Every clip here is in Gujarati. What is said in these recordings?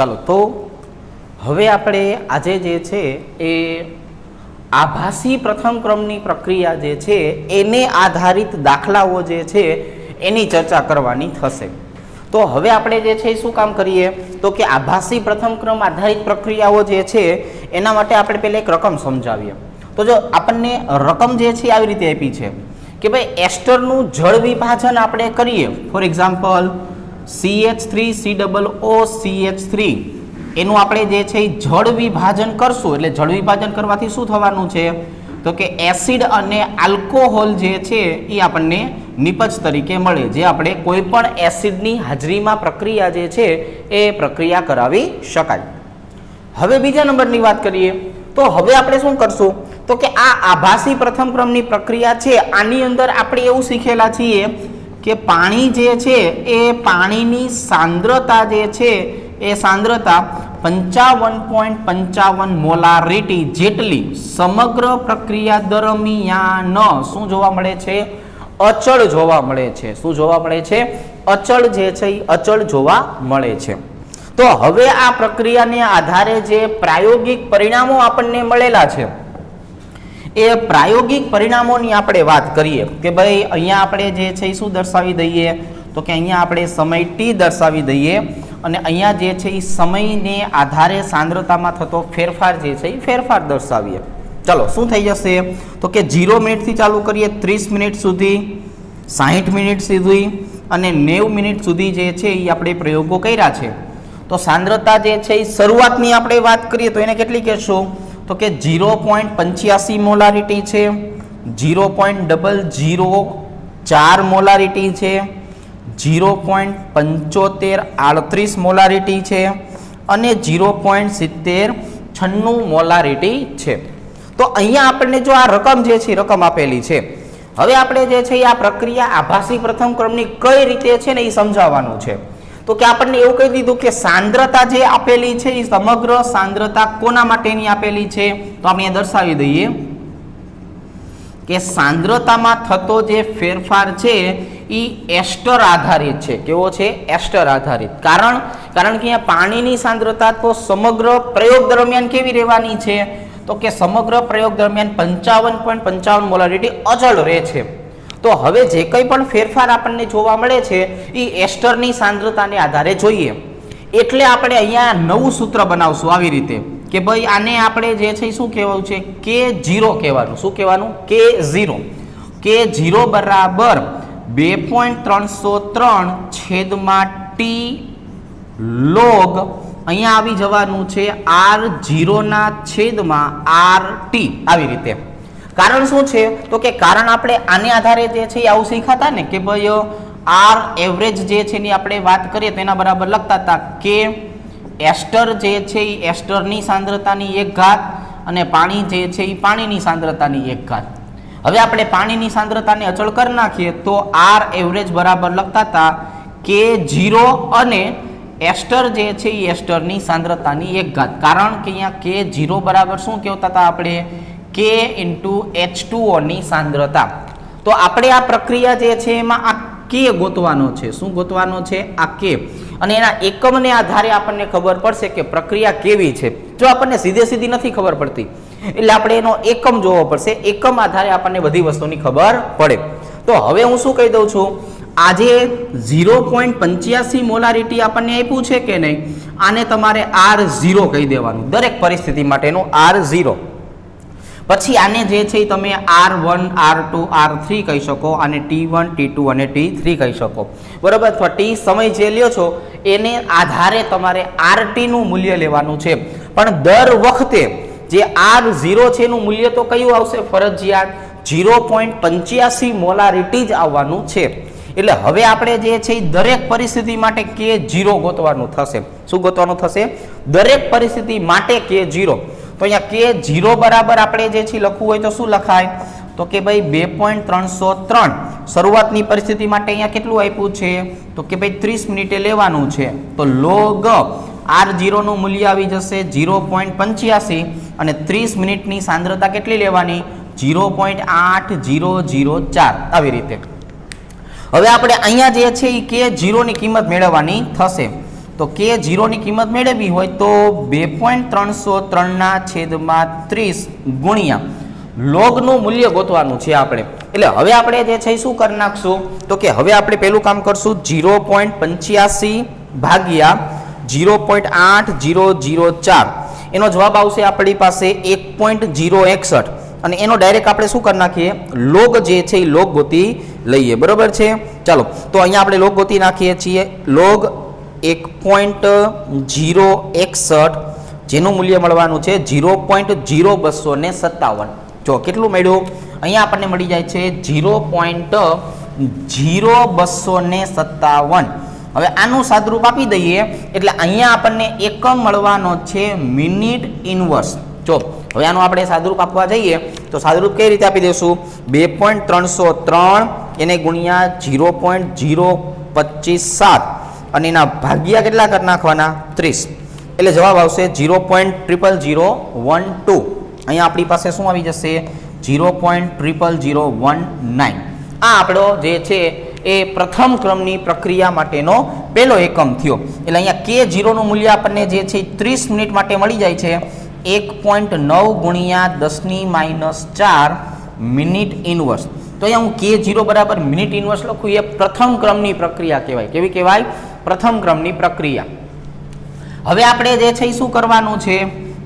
ચાલો તો હવે આપણે આજે જે છે એ આભાસી પ્રથમ ક્રમની પ્રક્રિયા જે છે એને આધારિત દાખલાઓ જે છે એની ચર્ચા કરવાની થશે. તો હવે આપણે જે છે શું કામ કરીએ તો કે આભાસી પ્રથમ ક્રમ આધારિત પ્રક્રિયાઓ જે છે એના માટે આપણે પહેલા એક રકમ સમજાવીએ. તો જો આપણને રકમ જે છે આવી રીતે આપી છે કે ભાઈ એસ્ટરનું જળ વિભાજન આપણે કરીએ, ફોર એક્ઝામ્પલ CH3COOCH3 એનું આપણે જે છે જળ વિભાજન કરશું એટલે જળ વિભાજન કરવાથી શું થવાનું છે તો કે એસિડ અને આલ્કોહોલ જે છે એ આપણને નિપજ તરીકે મળે, જે આપણે કોઈ પણ એસિડની હાજરીમાં પ્રક્રિયા જે છે એ પ્રક્રિયા કરાવી શકાય. હવે બીજા નંબરની વાત કરીએ તો હવે આપણે શું કરશું તો કે આ આભાસી પ્રથમ ક્રમની પ્રક્રિયા છે આની અંદર આપણે એવું શીખેલા છીએ કે પાણી જે છે એ પાણીની સાંદ્રતા જે છે એ સાંદ્રતા 55.55 મોલારિટી જેટલી સમગ્ર પ્રક્રિયા દરમિયાન શું જોવા મળે છે? અચળ જોવા મળે છે. શું જોવા મળે છે? અચળ જે છે એ અચળ જોવા મળે છે. તો હવે આ પ્રક્રિયાને આધારે જે પ્રાયોગિક પરિણામો આપણને મળેલા છે એ પ્રાયોગિક પરિણામોની આપણે વાત કરીએ કે ભાઈ અહીંયા આપણે જે છે એ શું દર્શાવી દઈએ તો કે અહીંયા આપણે સમય t દર્શાવી દઈએ અને અહીંયા જે છે એ સમયને આધારે સાંદ્રતામાં થતો ફેરફાર જે છે એ ફેરફાર દર્શાવીએ. ચલો શું થઈ જશે તો કે 0 મિનિટથી ચાલુ કરીએ 30 મિનિટ સુધી, 60 મિનિટ સુધી અને 90 મિનિટ સુધી જે છે એ આપણે પ્રયોગો કર્યા છે. તો સાંદ્રતા જે છે એ શરૂઆતની આપણે વાત કરીએ તો એને કેટલી કહેશું તો કે 0.85 મોલારિટી છે, 0.004 મોલારિટી છે, 0.7538 મોલારિટી છે અને 0.7096 મોલારિટી છે. તો અહીંયા આપણને જો આ રકમ જે છે રકમ આપેલી છે, હવે આપણે જે છે આ પ્રક્રિયા આભાસી પ્રથમ ક્રમની કઈ રીતે છે ને એ સમજાવવાનું છે. તો કે આપણને એવું કહી દીધું કે સાંદ્રતા જે આપેલી છે એ સમગ્ર સાંદ્રતા કોના માટેની આપેલી છે તો આપણે દર્શાવી દઈએ કે સાંદ્રતામાં થતો જે ફેરફાર છે એ એસ્ટર આધારિત છે. કેવો છે? એસ્ટર આધારિત. કારણ કે અહીંયા પાણીની સાંદ્રતા તો સમગ્ર પ્રયોગ દરમિયાન કેવી રહેવાની છે તો કે સમગ્ર પ્રયોગ દરમિયાન 55.55 મોલારિટી અચળ રહે છે. તો હવે જે કંઈ પણ ફેરફાર આપણને જોવા મળે છે એ એસ્ટરની સાંદ્રતાને આધારે જોઈએ. એટલે આપણે અહીંયા નવું સૂત્ર બનાવશું આવી રીતે કે ભાઈ આને આપણે જે છે શું કહેવાનું છે K0 કહેવાનું. શું કહેવાનું? K0. K0 બરાબર 2.303 છેદમાં T log અહીંયા આવી જવાનું છે R0 ના છેદમાં RT આવી રીતે. કારણ શું છે તો કે કારણ આપણે આને આધારે જે છે આવું શીખાતા ને કે ભાઈ આર એવરેજ જે છે એની આપણે વાત કરીએ તો એના બરાબર લખતા હતા કે એસ્ટર જે છે એ એસ્ટરની સાંદ્રતાની 1 ઘાત અને પાણી જે છે એ પાણીની સાંદ્રતાની 1 ઘાત. હવે આપણે પાણીની સાંદ્રતાને અચળ કરી નાખીએ તો આર એવરેજ બરાબર લખતા હતા K0 અને એસ્ટર જે છે એ એસ્ટરની સાંદ્રતાની 1 ઘાત. કારણ કે અહીંયા K0 બરાબર શું કહેતા હતા આપણે K into H2O ની સાંદ્રતા. તો આપણે આ પ્રક્રિયા જે છે એમાં આ K ગોતવાનો છે. શું ગોતવાનો છે? આ K. અને એના એકમને આધારે આપણને ખબર પડશે કે પ્રક્રિયા કેવી છે. જો આપણને સીધી નથી ખબર પડતી એટલે આપણે એનો એકમ જોવો પડશે. એકમ આધારે આપણને બધી વસ્તુની ખબર પડે. તો હવે હું શું કહી દઉં છું, આજે 0.85 મોલારિટી આપણને આપ્યું છે કે નહીં, આને તમારે R0 કહી દેવાનું દરેક પરિસ્થિતિ માટેનું R0. પછી આને જે છે તમે R1, R2, R3 કહી શકો, આને T1, T2 અને T3 કહી શકો. બરાબર? અથવા T સમય જે લ્યો છો એને આધારે તમારે RT નું મૂલ્ય લેવાનું છે. પણ દર વખતે જે R0 છે એનું મૂલ્ય તો કયું આવશે? ફરજિયાત 0.85 મોલારિટી જ આવવાનું છે. એટલે હવે આપણે જે છે દરેક પરિસ્થિતિ માટે K0 ગોતવાનું થશે. શું ગોતવાનું થશે? દરેક પરિસ્થિતિ માટે K0. તો અહીંયા K0 બરાબર આપણે જે છે લખવું હોય તો શું લખાય તો કે ભાઈ 2.303 શરૂઆતની પરિસ્થિતિ માટે અહીંયા કેટલું આપ્યું છે તો કે ભાઈ 30 મિનિટે લેવાનું છે. તો log R0 નું મૂલ્ય આવી જશે 0.85 અને 30 મિનિટની સાંદ્રતા કેટલી લેવાની? 0.8004 આવી રીતે. હવે આપણે અહીંયા જે છે એ K0 ની કિંમત મેળવવાની થશે. તો K0 ની કિંમત મેળવવી હોય તો 2.303/30 ગુણ્યા લોગનું મૂલ્ય ગોતવાનું છે આપણે. એટલે હવે આપણે જે છે શું કરી નાખશું તો કે હવે આપણે પહેલું કામ કરશું 0.85 ભાગ્યા 0.8004 એનો જવાબ આવશે આપણી પાસે 1.061 અને એનો ડાયરેક્ટ આપણે શું કરી નાખીએ લોગ જે છે એ લોગ ગોતી લઈએ. બરોબર છે. ચાલો તો અહીંયા આપણે લોગ ગોતી નાખીએ છીએ. લોગ 1.061 જેનું મૂલ્ય મળવાનું છે 0.0257. જો કેટલું મળ્યું અહીંયા આપણને મળી જાય છે 0.0257. હવે આનું સાદરૂપ આપી દઈએ એટલે અહીંયા આપણને એકમ મળવાનો છે મિનિટ ઇનવર્સ. જો હવે આનું આપણે સાદરૂપ આપવા જઈએ તો સાદરૂપ કઈ રીતે આપી દઈશું 2.303 એને ગુણ્યા 0.0257 અને એના ભાગ્યા કેટલા કરી નાખવાના 30 એટલે જવાબ આવશે 0.00012. અહીંયા આપણી પાસે શું આવી જશે 0.00019. આ આપણો જે છે એ પ્રથમ ક્રમની પ્રક્રિયા માટેનો પહેલો એકમ થયો. એટલે અહીંયા K0 નું મૂલ્ય આપણને જે છે 30 મિનિટ માટે મળી જાય છે 1.9 ગુણ્યા 10⁻⁴ મિનિટ ઇનવર્સ. તો અહીંયા હું K0 બરાબર મિનિટ ઇનવર્સ લખું એ પ્રથમ ક્રમની પ્રક્રિયા કહેવાય. કેવી કહેવાય? પ્રથમ ક્રમની પ્રક્રિયા. હવે આપણે જે છે શું કરવાનું છે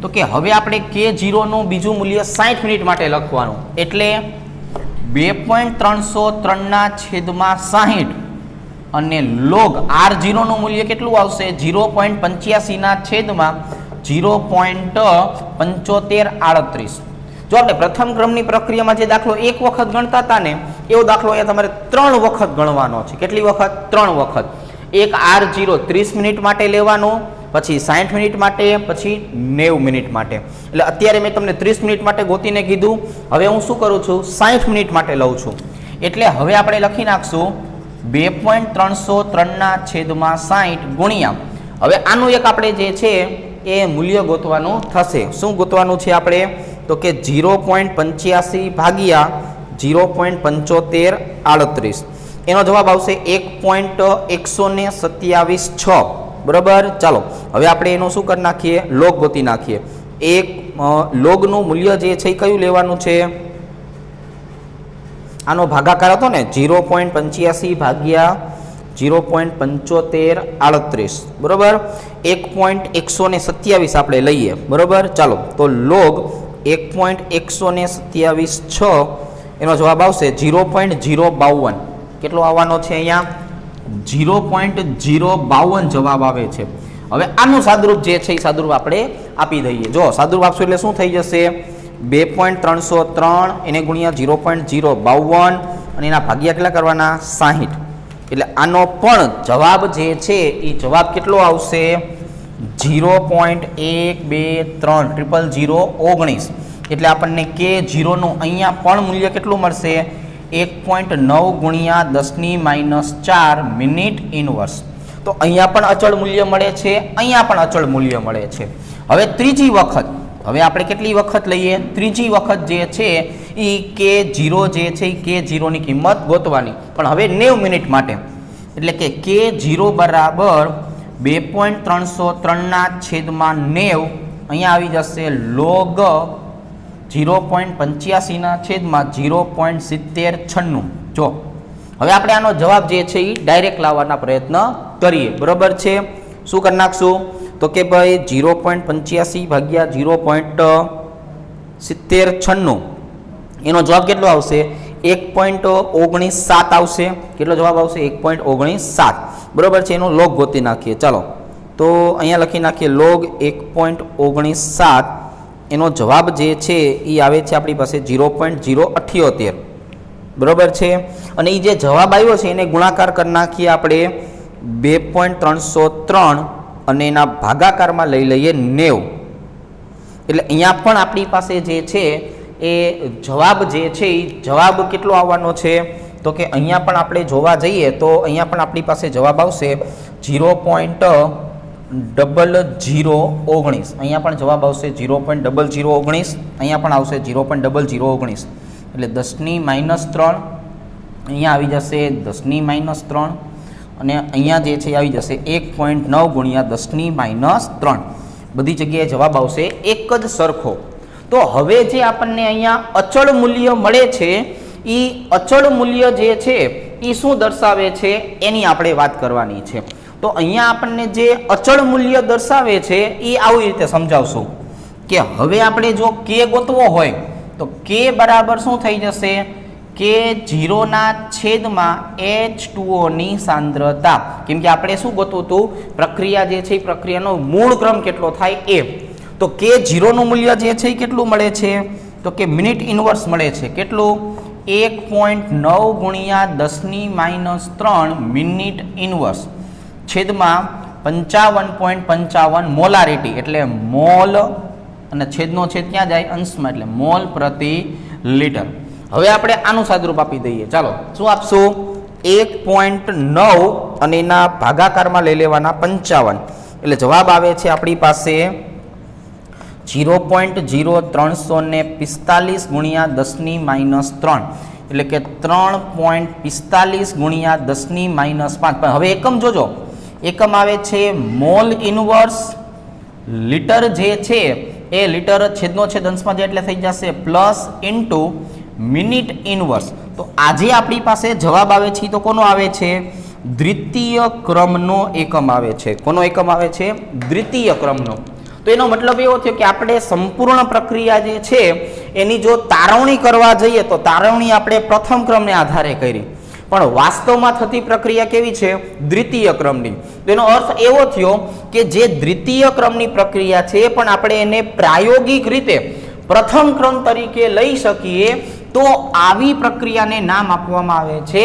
તો કે હવે આપણે K0 નું બીજું મૂલ્ય 60 મિનિટ માટે લખવાનું. એટલે 2.303/60 અને લોગ R0 નું મૂલ્ય કેટલું આવશે 0.85/0.7538. જો આપણે પ્રથમ ક્રમની પ્રક્રિયામાં જે દાખલો એક વખત ગણતા હતા ને એવો દાખલો અહીંયા તમારે 3 વખત ગણવાનો છે. કેટલી વખત? 3 વખત. એક R0 30 મિનિટ માટે લેવાનો, પછી 60 મિનિટ માટે, પછી 90 મિનિટ માટે. એટલે અત્યારે મેં તમને 30 મિનિટ માટે ગોતીને કીધું. હવે હું શું કરું છું 60 મિનિટ માટે લઉં છું. એટલે હવે આપણે લખી નાખશું 2.303/60 ગુણ્યા હવે આનું એક આપણે જે છે એ મૂલ્ય ગોતવાનું થશે. શું ગોતવાનું છે આપણે તો કે 0.85 ભાગ્યા 0.7538. એનો જવાબ આવશે 1.127.6. બરાબર. ચાલો હવે આપણે એનું શું કરી નાખીએ લોગ ગોતી નાખીએ. એક લોગનું મૂલ્ય જે છે એ કયું લેવાનું છે આનો ભાગાકાર હતો ને 0.85 ભાગ્યા 0.7538. બરાબર. 1.127 આપણે લઈએ. બરાબર. ચાલો તો લોગ 1.127.6 એનો જવાબ આવશે 0.052. કેટલો આવવાનો છે અહીંયા 0.052 જવાબ આવે છે. હવે આનું સાદરૂપ જે છે એ સાદરૂપ આપણે આપી દઈએ. જો સાદરૂપ આપશું એટલે શું થઈ જશે 2.303 એને ગુણ્યા 0.052 અને એના ભાગ્યા કેટલા કરવાના 60. એટલે આનો પણ જવાબ જે છે એ જવાબ કેટલો આવશે 0.1230019. એટલે આપણને K0 નું અહીંયા પણ મૂલ્ય કેટલું મળશે 1.9 ગુણ્યા 10⁻⁴ મિનિટ ઇનવર્સ. તો અહીંયા પણ અચળ મૂલ્ય મળે છે, અહીંયા પણ અચળ મૂલ્ય મળે છે. હવે ત્રીજી વખત હવે આપણે કેટલી વખત લઈએ ત્રીજી વખત જે છે એ K0 જે છે એ K0 ની કિંમત ગોતવાની પણ હવે 90 મિનિટ માટે. એટલે કે K0 બરાબર 2.303/90 અહીંયા આવી જશે લોગ 0.85/0.7096. જો હવે આપણે આનો જવાબ જે છે એ ડાયરેક્ટ લાવવાના પ્રયત્ન કરીએ. બરાબર છે. શું કરી નાખશું તો કે ભાઈ 0.85 ભાગ્યા 0.7096 એનો જવાબ કેટલો આવશે 1.197 આવશે. કેટલો જવાબ આવશે 1.197. બરાબર છે. એનો લોગ ગોતી નાખીએ. ચાલો તો અહીંયા લખી નાખીએ લોગ 1.197. એનો જવાબ જે છે એ આવે છે આપણી પાસે 0.078. બરાબર છે. અને એ જે જવાબ આવ્યો છે એને ગુણાકાર કરી નાખીએ આપણે 2.303 અને એના ભાગાકારમાં લઈ લઈએ 90. એટલે અહીંયા પણ આપણી પાસે જે છે એ જવાબ જે છે એ જવાબ કેટલો આવવાનો છે તો કે અહીંયા પણ આપણે જોવા જઈએ તો અહીંયા પણ આપણી પાસે જવાબ આવશે 0.0019. અહીંયા પણ જવાબ આવશે 0.0019. અહીંયા પણ આવશે 0.0019. એટલે 10⁻³ અહીંયા આવી જશે 10⁻³ અને અહીંયા જે છે આવી જશે 1.9 ગુણ્યા 10⁻³ બધી જગ્યાએ જવાબ આવશે એક જ સરખો. તો હવે જે આપણને અહીંયા અચળ મૂલ્ય મળે છે એ અચળ મૂલ્ય જે છે એ શું દર્શાવે છે એની આપણે વાત કરવાની છે. તો અહીંયા આપણને જે અચળ મૂલ્ય દર્શાવે છે એ આવી રીતે સમજાવશું કે હવે આપણે જો કે ગોતવો હોય તો કે બરાબર શું થઈ જશે કે 0/H2O ની સાંદ્રતા. કેમ કે આપણે શું ગોતવું હતું પ્રક્રિયા જે છે એ પ્રક્રિયાનો મૂળ ક્રમ કેટલો થાય એ. તો કે 0 નું મૂલ્ય જે છે એ કેટલું મળે છે તો કે મિનિટ ઇનવર્સ મળે છે. કેટલું 1.9 ગુણ્યા 10⁻³ મિનિટ ઇનવર્સ છેદમાં 55.55 મોલારિટી એટલે મોલ અને છેદનો છેદ ક્યાં જાય અંશમાં એટલે મોલ પ્રતિ લીટર. હવે આપણે આનું સાદુરૂપ આપી દઈએ. ચાલો શું આપશું 1.9 અને એના ભાગાકારમાં લઈ લેવાના 55 એટલે જવાબ આવે છે આપણી પાસે 0.0345 ગુણ્યા 10⁻³ એટલે કે 3.45 ગુણ્યા 10⁻5. હવે એકમ જોજો એકમ આવે છે મોલ ઇનવર્સ લીટર જે છે એ લીટર છેદનો છેદ અંશમાં જાય એટલે થઈ જશે પ્લસ ઇન્ટુ મિનિટ ઇનવર્સ. તો આજે આપણી પાસે જવાબ આવે છે તો કોનો આવે છે દ્વિતીય ક્રમનો એકમ આવે છે. કોનો એકમ આવે છે દ્વિતીય ક્રમનો. તો એનો મતલબ એવો થયો કે આપણે સંપૂર્ણ પ્રક્રિયા જે છે એની જો તારવણી કરવા જઈએ તો તારવણી આપણે પ્રથમ ક્રમને આધારે કરી પણ વાસ્તવમાં થતી પ્રક્રિયા કેવી છે દ્વિતીય ક્રમની. તેનો અર્થ એવો થયો કે જે દ્વિતીય ક્રમની પ્રક્રિયા છે પણ આપણે એને પ્રાયોગિક રીતે પ્રથમ ક્રમ તરીકે લઈ શકીએ તો આવી પ્રક્રિયાને નામ આપવામાં આવે છે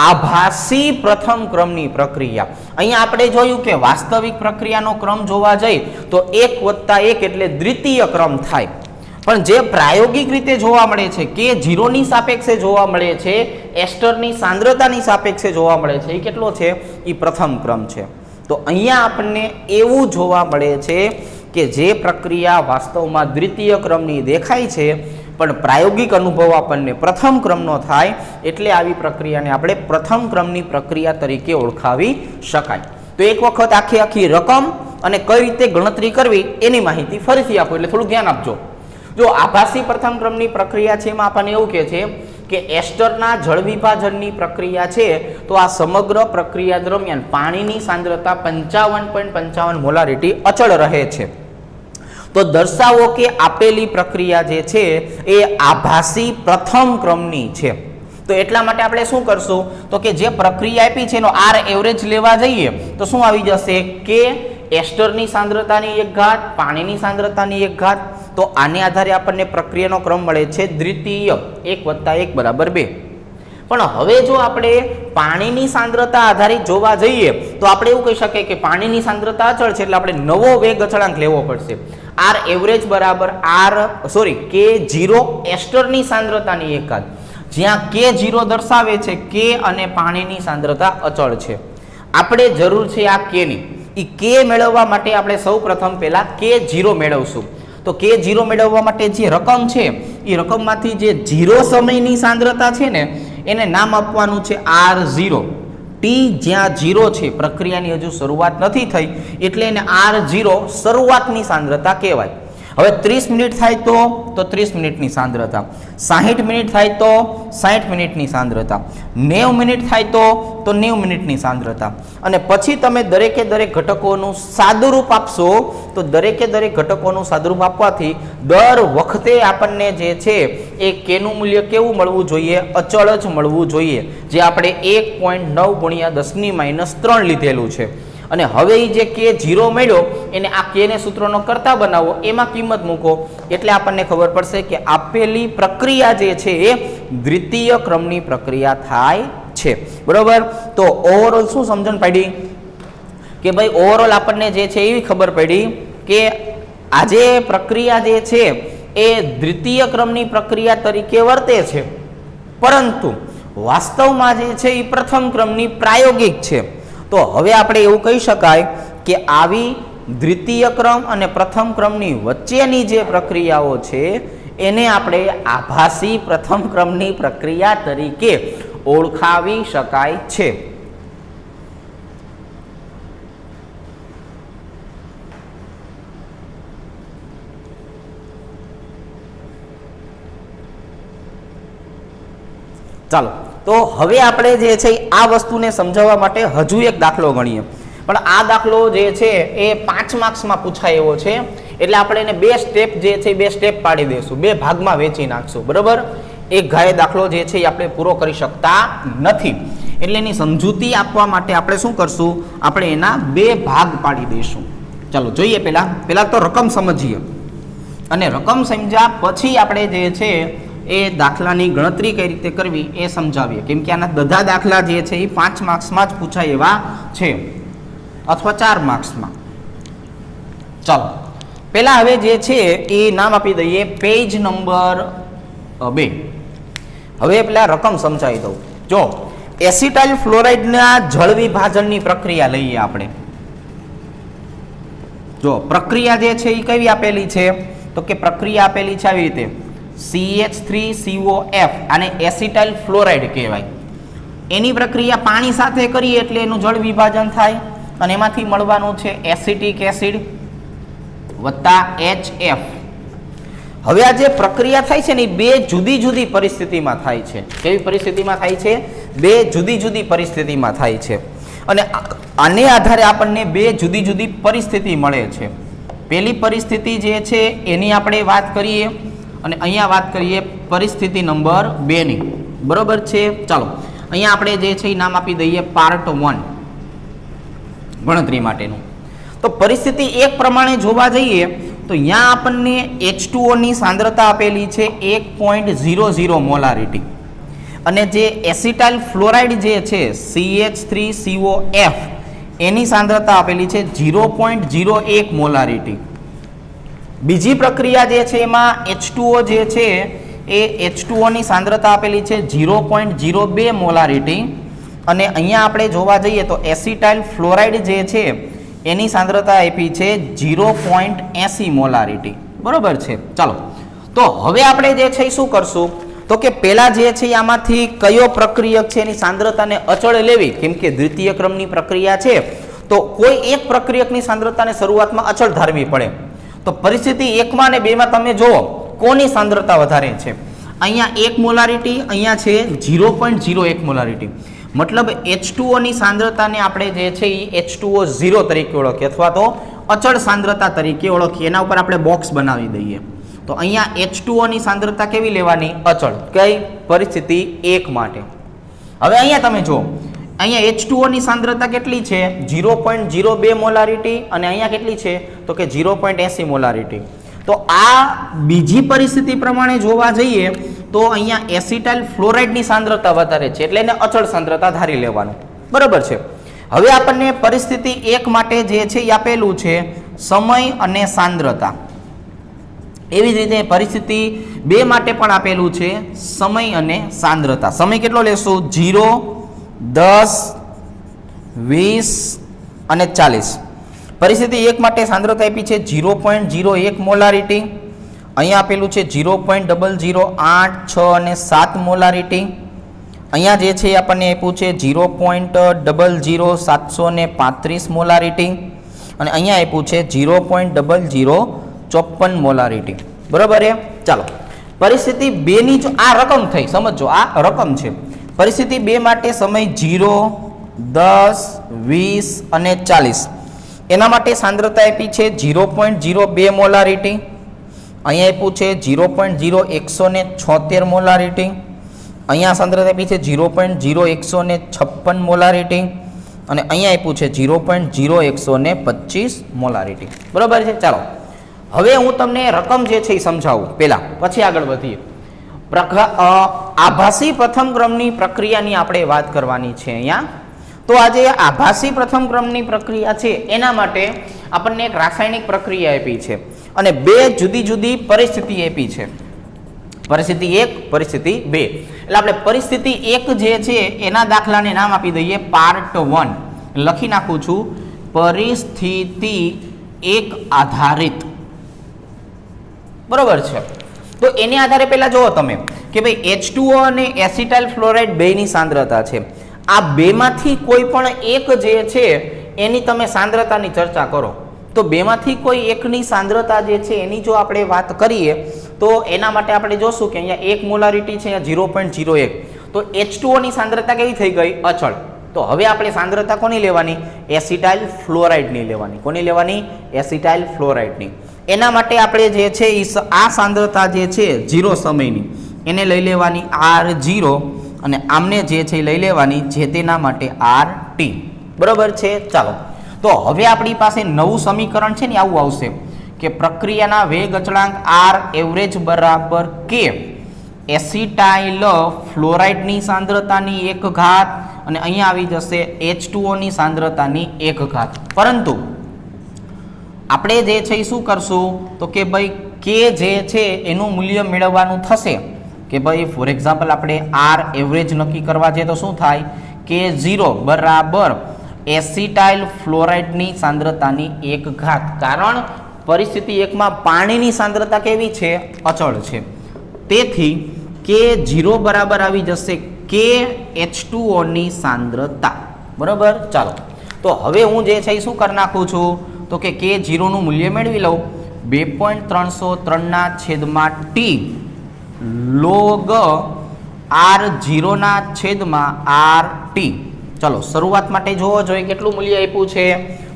આભાસી પ્રથમ ક્રમની પ્રક્રિયા. અહીંયા આપણે જોયું કે વાસ્તવિક પ્રક્રિયાનો ક્રમ જોવા જઈએ તો 1 + 1 એટલે દ્વિતીય ક્રમ થાય પણ જે પ્રાયોગિક રીતે જોવા મળે છે કે 0 ની સાપેક્ષે જોવા મળે છે એસ્ટરની સાંદ્રતાની સાપેક્ષે જોવા મળે છે એ કેટલો છે એ પ્રથમ ક્રમ છે. તો અહીંયા આપણને એવું જોવા મળે છે કે જે પ્રક્રિયા વાસ્તવમાં દ્વિતીય ક્રમની દેખાય છે પણ પ્રાયોગિક અનુભવ આપણને પ્રથમ ક્રમનો થાય એટલે આવી પ્રક્રિયાને આપણે પ્રથમ ક્રમની પ્રક્રિયા તરીકે ઓળખાવી શકાય. તો એક વખત આખી રકમ અને કઈ રીતે ગણતરી કરવી એની માહિતી ફરીથી આપો એટલે થોડું ધ્યાન આપજો. જો આભાસી પ્રથમ ક્રમની પ્રક્રિયા છે એમાં આપણને એવું કહે છે કે એસ્ટરના જળ વિભાજનની પ્રક્રિયા છે તો આ સમગ્ર પ્રક્રિયા દરમિયાન પાણીની સાંદ્રતા 55.55 મોલારિટી અચળ રહે છે. તો દર્શાવો કે આપેલી પ્રક્રિયા જે છે એ આભાસી પ્રથમ ક્રમની છે. તો એટલા માટે આપણે શું કરશું તો કે જે પ્રક્રિયા આપી છે એનો આર એવરેજ લેવા જઈએ તો શું આવી જશે કે એસ્ટરની સાંદ્રતાની 1 પાણીની સાંદ્રતાની 1. તો આને આધારે આપણને પ્રક્રિયાનો ક્રમ મળે છે દ્વિતીય 1 + 1 = 2. પણ હવે જો આપણે પાણીની સાંદ્રતા આધારિત જોવા જઈએ તો આપણે એવું કહી શકીએ કે પાણીની સાંદ્રતા અચળ છે એટલે આપણે નવો વેગ અચળાંક લેવો પડશે. આર એવરેજ બરાબર K0 એસ્ટરની સાંદ્રતાની 1. જ્યાં K0 દર્શાવે છે કે અને પાણીની સાંદ્રતા અચળ છે. આપણે જરૂર છે આ કેની. એ કે મેળવવા માટે આપણે સૌપ્રથમ પહેલા K0 મેળવશું. તો K0 મેળવવા માટે જે રકમ છે એ રકમમાંથી જે 0 સમયની સાંદ્રતા છે ને એને નામ આપવાનું છે R0. ટી જ્યાં 0 છે પ્રક્રિયાની હજુ શરૂઆત નથી થઈ એટલે એને R0 શરૂઆતની સાંદ્રતા કહેવાય. હવે 30 મિનિટ થાય તો 30 મિનિટની સાંદ્રતા, 60 મિનિટ થાય તો 60 મિનિટની સાંદ્રતા, 90 મિનિટ થાય તો 90 મિનિટની સાંદ્રતા. અને પછી તમે દરેકે દરેક ઘટકોનું સાદુરૂપ આપશો તો દરેકે દરેક ઘટકોનું સાદુરૂપ આપવાથી દર વખતે આપણને જે છે એ કેનું મૂલ્ય કેવું મળવું જોઈએ અચળ જ મળવું જોઈએ જે આપણે 1.9 ગુણ્યા 10⁻³ લીધેલું છે. અને હવે જે K0 મળ્યો એને આ Kને સૂત્રનો કરતા બનાવો એમાં કિંમત મૂકો એટલે આપણને ખબર પડશે કે આપેલી પ્રક્રિયા જે છે એ દ્વિતીય ક્રમની પ્રક્રિયા થાય છે. બરોબર. તો ઓવરઓલ શું સમજણ પડી કે ભાઈ ઓવરઓલ આપણને જે છે એવી ખબર પડી કે આજે પ્રક્રિયા જે છે એ દ્વિતીય ક્રમની પ્રક્રિયા તરીકે વર્તે છે પરંતુ વાસ્તવમાં જે છે એ પ્રથમ ક્રમની પ્રાયોગિક છે. તો હવે આપણે એવું કહી શકાય કે આવી દ્વિતીય ક્રમ અને પ્રથમ ક્રમની વચ્ચેની જે પ્રક્રિયાઓ છે એને આપણે આભાસી પ્રથમ ક્રમની પ્રક્રિયા તરીકે ઓળખાવી શકાય છે. ચાલો, તો હવે આપણે જે છે આ વસ્તુને સમજાવવા માટે હજુ એક દાખલો ગણીએ, પણ આ દાખલો જે છે એ 5 માર્ક્સમાં પૂછાય એવો છે, એટલે આપણે એને 2 સ્ટેપ જે છે 2 સ્ટેપ પાડી દઈશું, 2 ભાગમાં વેચી નાખશું, બરાબર. એક ઘાય દાખલો જે છે એ આપણે પૂરો કરી શકતા નથી, એટલે એની સમજૂતી આપવા માટે આપણે શું કરશું, આપણે એના 2 ભાગ પાડી દઈશું. ચાલો જોઈએ, પહેલા તો રકમ સમજીએ, અને રકમ સમજ્યા પછી આપણે જે છે એ દાખલાની ગણતરી કઈ રીતે કરવી એ સમજાવીએ, કેમ કે આના બધા દાખલા જે છે એ 5 માર્ક્સમાં જ પૂછાય એવા છે, અથવા 4 માર્ક્સમાં. ચાલો, પહેલા હવે જે છે એ નામ આપી દઈએ પેજ નંબર 2. હવે પેલા રકમ સમજાવી દઉં. જો એસિટાઇલ ફ્લોરાઇડના જળ વિભાજનની પ્રક્રિયા લઈએ આપણે. જો પ્રક્રિયા જે છે એ કેવી આપેલી છે, તો કે પ્રક્રિયા આપેલી છે આવી રીતે, CH3COF, આને એસિટાઇલ ફ્લોરાઇડ કહેવાય. એની પ્રક્રિયા પાણી સાથે કરીએ એટલે એનું જળ વિભાજન થાય, અને એમાંથી મળવાનું છે એસિટિક એસિડ વત્તા HF. હવે આ જે પ્રક્રિયા થાય છે ને એ 2 જુદી જુદી પરિસ્થિતિમાં થાય છે. કેવી પરિસ્થિતિમાં થાય છે? 2 જુદી જુદી પરિસ્થિતિમાં થાય છે, અને આને આધારે આપણને 2 જુદી જુદી પરિસ્થિતિ મળે છે. પહેલી પરિસ્થિતિ જે છે એની આપણે વાત કરીએ, અને અહીંયા વાત કરીએ પરિસ્થિતિ નંબર 2 ની, બરોબર છે. ચાલો, અહીંયા આપણે જે છે એ નામ આપી દઈએ પાર્ટ 1 ગણતરી માટેનું. તો પરિસ્થિતિ 1 પ્રમાણે જોવા જઈએ તો અહીંયા આપણને H2O ની સાંદ્રતા આપેલી છે 1.00 મોલારિટી, અને જે એસિટાઇલ ફ્લોરાઇડ જે છે CH3COF એની સાંદ્રતા આપેલી છે 0.01 મોલારિટી. બીજી પ્રક્રિયા જે છે એમાં H2O જે છે એ H2O ની સાંદ્રતા આપેલી છે 0.02 મોલારિટી, અને અહીંયા આપણે જોવા જઈએ તો એસિટાઇલ ફ્લોરાઇડ જે છે એની સાંદ્રતા આપી છે 0.80 મોલારિટી, બરોબર છે. ચાલો, તો હવે આપણે જે છે શું કરશું, તો કે પહેલા જે છે આમાંથી કયો પ્રક્રિયક છે એની સાંદ્રતાને અચળ લેવી, કેમ કે દ્વિતીય ક્રમની પ્રક્રિયા છે તો કોઈ એક પ્રક્રિયકની સાંદ્રતાને શરૂઆતમાં અચળ ધારવી પડે. તો પરિસ્થિતિ 1 માં અને 2 માં તમે જુઓ કોની સાંદ્રતા વધારે છે. અહીંયા 1 મોલારિટી, અહીંયા છે 0.01 મોલારિટી. મતલબ H2O ની સાંદ્રતાને આપણે જે છે એ H2O 0 તરીકે ઓળખીએ, અથવા તો અચળ સાંદ્રતા તરીકે ઓળખીએ. એના ઉપર આપણે બોક્સ બનાવી દઈએ. તો અહીંયા H2O ની સાંદ્રતા કેવી લેવાની? અચળ. કઈ? પરિસ્થિતિ 1 માટે. હવે અહીંયા તમે જુઓ, અહીંયા H2O ની સાંદ્રતા કેટલી છે? 0.02 મોલારિટી, અને અહીંયા કેટલી છે? તો કે 0.80 મોલારિટી. તો આ બીજી પરિસ્થિતિ પ્રમાણે જોવા જઈએ તો અહીંયા એસિટાઇલ ફ્લોરાઇડની સાંદ્રતા વધારે છે, એટલે એને અચળ સાંદ્રતા ધારી લેવાનું, બરાબર છે. હવે આપણને પરિસ્થિતિ 1 માટે જે છે એ આપેલું છે સમય અને સાંદ્રતા. એવી જ રીતે પરિસ્થિતિ 2 માટે પણ આપેલું છે સમય અને સાંદ્રતા. સમય કેટલો લેશું? 0, 10, 20 અને 40. પરિસ્થિતિ 1 માટે સાંદ્રતા આપી છે 0.01 મોલારિટી, અહીંયા આપેલું છે 0.008, 6 અને 7 મોલારિટી. અહીંયા જે છે આપણને આપ્યું છે 0.00735 મોલારિટી, અને અહીંયા આપ્યું છે 0.0054 મોલારિટી, બરાબર છે. ચાલો, પરિસ્થિતિ 2 ની જો આ રકમ થઈ, સમજો આ રકમ છે. પરિસ્થિતિ 2 માટે સમય 0, 10, 20 અને 40. એના માટે સાંદ્રતા આપી છે 0.02 મોલારિટી, અહીંયા આપ્યું છે 0.0176 મોલારિટી, અહીંયા સાંદ્રતા આપી છે 0.0156 મોલારિટી, અને અહીંયા આપ્યું છે 0.0125 મોલારિટી, બરાબર છે. ચાલો, હવે હું તમને રકમ જે છે એ સમજાવું પહેલા, પછી આગળ વધીએ. આભાસી પ્રથમ ક્રમની પ્રક્રિયાની આપણે વાત કરવાની છે અહીંયા. તો આજે આભાસી પ્રથમ ક્રમની પ્રક્રિયા છે એના માટે આપણને એક રાસાયણિક પ્રક્રિયા આપી છે, અને 2 જુદી જુદી પરિસ્થિતિ આપી છે. પરિસ્થિતિ 1, પરિસ્થિતિ 2. એટલે આપણે પરિસ્થિતિ 1 જે છે એના દાખલાને નામ આપી દઈએ પાર્ટ 1. લખી નાખું છું પરિસ્થિતિ 1 આધારિત, બરોબર છે. તો એને આધારે પહેલા જુઓ તમે કે ભાઈ H2O અને એસિટાઇલ ફ્લોરાઇડ બેની સાંદ્રતા છે. આ બેમાંથી કોઈ પણ એક જે છે એની તમે સાંદ્રતાની ચર્ચા કરો. તો બેમાંથી કોઈ એકની સાંદ્રતા જે છે એની જો આપણે વાત કરીએ તો એના માટે આપણે જોશું કે અહીંયા 1 મોલારિટી છે, અહીંયા 0.01. તો H2O ની સાંદ્રતા કેવી થઈ ગઈ? અચળ. તો હવે આપણે સાંદ્રતા કોની લેવાની? એસિટાઇલ ફ્લોરાઇડની લેવાની. કોની લેવાની? એસિટાઇલ ફ્લોરાઇડની. એના માટે આપણે જે છે આ સાંદ્રતા જે છે 0 સમયની એને લઈ લેવાની R0 અને આમને જે છે લઈ લેવાની જે તેના માટે RT. બરોબર છે. ચાલો, તો હવે આપણી પાસે નવું સમીકરણ છે ને આવું આવશે કે પ્રક્રિયાના વેગ અચળાંક R એવરેજ બરાબર K એસિટાઇલ ફ્લોરાઇડની સાંદ્રતાની 1 ઘાત અને અહીંયા આવી જશે H2O ની સાંદ્રતાની 1 ઘાત. પરંતુ આપણે જે છે એ શું કરશું તો કે ભાઈ કે જે છે એનું મૂલ્ય મેળવવાનું થશે કે ભાઈ ફોર એક્ઝામ્પલ આપણે R એવરેજ નક્કી કરવા જઈએ તો શું થાય કે 0 બરાબર એસિટાઇલ ફ્લોરાઇડની સાંદ્રતાની 1 ઘાત. કારણ પરિસ્થિતિ 1 માં પાણીની સાંદ્રતા કેવી છે? અચળ છે. તેથી કે 0 બરાબર આવી જશે કે H2O ની સાંદ્રતા. બરાબર. ચાલો, તો હવે હું જે છે એ શું કરી નાખું છું તો કે K0 નું મૂલ્ય મેળવી લઉં 2.303 ના છેદમાં T log R0 ના છેદમાં RT. ચલો, શરૂઆત માટે જોવો જોઈએ કેટલું મૂલ્ય આપ્યું છે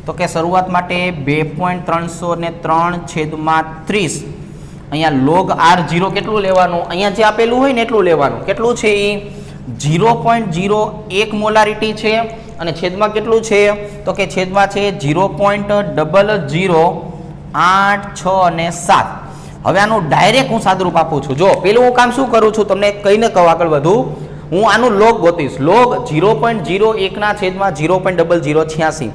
તો કે શરૂઆત માટે 2.303 છેદમાં 30. અહીંયા log R0 કેટલું લેવાનું? અહીંયા જે આપેલું હોય ને એટલું લેવાનું. કેટલું છે એ? 0.01 મોલારિટી છે અને છેદમાં કેટલું છે તો કે છેદમાં છે 0.00867. હવે આનું ડાયરેક્ટ હું સાદરૂપ આપું છું. જો પેલું હું કામ શું કરું છું તમને કહીને કહું આગળ વધુ, હું આનું લોગ ગોતીશ. લોગ 0.01 ના છેદમાં 0.0086